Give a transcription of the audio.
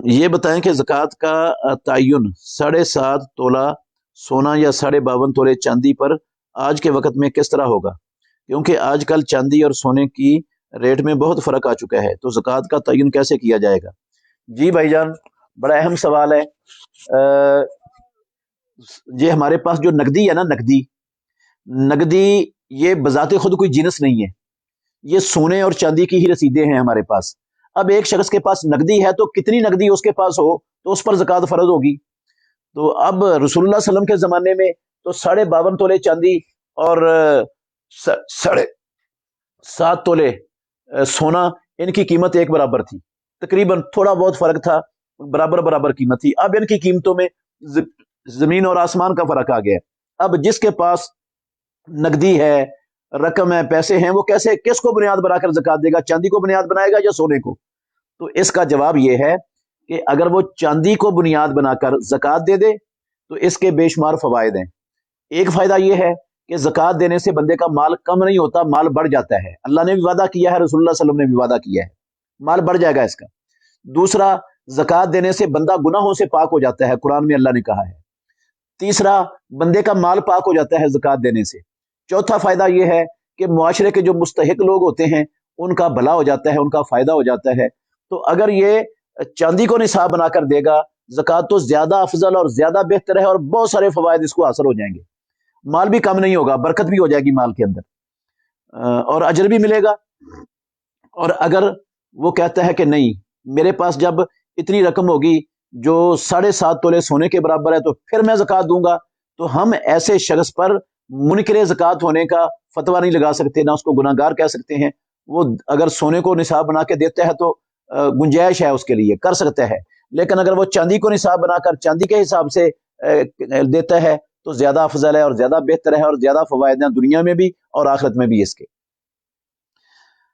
ये बताएं कि ज़कात का तयन 7.5 तोला सोना या 52.5 तोले चांदी पर आज के वक्त में किस तरह होगा, क्योंकि आजकल चांदी और सोने की रेट में बहुत फ़र्क आ चुका है, तो ज़कात का तयन कैसे किया जाएगा। जी भाईजान, बड़ा अहम सवाल है। ये हमारे पास जो नकदी है ना, नकदी नकदी ये बजाते खुद कोई जिनस नहीं है, ये सोने और चांदी की ही रसीदें हैं हमारे पास। अब एक शख्स के पास नकदी है तो कितनी नकदी उसके पास हो तो उस पर ज़कात फर्ज होगी। तो अब रसूलुल्लाह सल्लम के ज़माने में तो 52.5 तोले चांदी और 7.5 तोले सोना, इनकी कीमत एक बराबर थी, तकरीबन, थोड़ा बहुत फर्क था, बराबर बराबर कीमत थी। अब इनकी कीमतों में जमीन और आसमान का फर्क आ गया। अब जिसके पास नकदी है, रकम है, पैसे हैं, वो कैसे, किसको बुनियाद बनाकर ज़कात देगा, चांदी को बुनियाद बनाएगा या सोने को। तो इसका जवाब यह है कि अगर वो चांदी को बुनियाद बनाकर ज़कात दे दे तो इसके बेशुमार फवायद हैं। एक फायदा यह है कि ज़कात देने से बंदे का माल कम नहीं होता, माल बढ़ जाता है। अल्लाह ने भी वादा किया है, रसूलुल्लाह सल्लल्लाहु अलैहि वसल्लम ने भी वादा किया है, माल बढ़ जाएगा इसका। दूसरा, ज़कात देने से बंदा गुनाहों से पाक हो जाता है, कुरान में अल्लाह ने कहा है। तीसरा, बंदे का माल पाक हो जाता है ज़कात देने से। चौथा फायदा यह है कि मुआशरे के जो मुस्तहिक लोग होते हैं उनका भला हो जाता है, उनका फायदा हो जाता है। तो अगर ये चांदी को निसाब बनाकर देगा ज़कात तो ज्यादा अफजल और ज्यादा बेहतर है, और बहुत सारे फवायद इसको हासिल हो जाएंगे। माल भी कम नहीं होगा, बरकत भी हो जाएगी माल के अंदर, और अजर भी मिलेगा। और अगर वो कहता है कि नहीं, मेरे पास जब इतनी रकम होगी जो 7.5 तोले सोने के बराबर है तो फिर मैं ज़कात दूंगा, तो हम ऐसे शख्स पर मुनकिर ज़कात होने का फतवा नहीं लगा सकते, ना उसको गुनाहगार कह सकते हैं। वो अगर सोने को निसाब बना के देता है तो गुंजाइश है, उसके लिए कर सकता है। लेकिन अगर वो चांदी को निसाब बनाकर चांदी के हिसाब से देता है तो ज्यादा अफजल है और ज्यादा बेहतर है, और ज्यादा फवायद हैं दुनिया में भी और आखिरत में भी इसके।